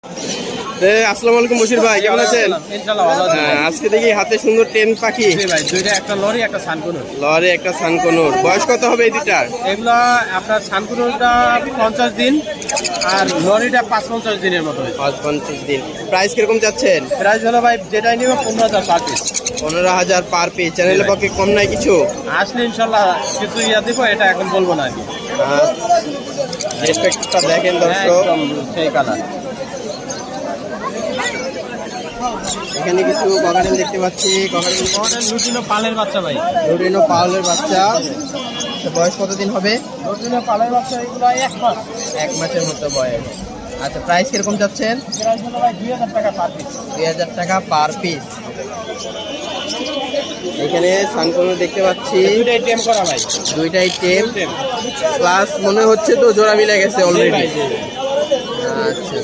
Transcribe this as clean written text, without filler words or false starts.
আসসালামু আলাইকুম বশির ভাই, কেমন আছেন? ইনশাআল্লাহ ভালো আছি ভাই। আজকে দেখি হাতে সুন্দর টেন পাখি। জি ভাই, দুইটা, একটা লরি একটা সানকুনুর। লরি একটা সানকনুর। বয়স কত হবে এই দুটার? এগুলো আপনার সানকুনুরটা 50 দিন আর লরিটা 55 দিনের মতো হয়েছে। 50 দিন। প্রাইস কিরকম যাচ্ছেন? প্রাইস হলো ভাই যেটাই নিবে 15,000 পার পিস। 15,000 per piece. চ্যানেলের পক্ষে কম নাই কিছু? আসলে ইনশাআল্লাহ কিছু ইয়া দিব, এটা এখন বলবো না আর কি। রেসপেক্টটা দেখেন দর্শক, একদম সেই কালার। এখানে কিছু ককাটেল দেখতে পাচ্ছি। ককাটেল লুটিনো পালের বাচ্চা ভাই। লুটিনো পাওয়ালের বাচ্চা। বয়স কতদিন হবে? লুটিনো পালের বাচ্চা এগুলো 1 মাস। 1 মাসের মতো বয়স। আচ্ছা, প্রাইস কিরকম যাচ্ছেন? প্রাইস হলো ভাই 2000 টাকা পার পিস। 2000 টাকা পার পিস। এখানে সানকনুর দেখতে পাচ্ছি, দুইটাই টেম করা ভাই। দুইটাই টেম প্লাস মনে হচ্ছে তো জোড়া মিলে গেছে অলরেডি। আচ্ছা,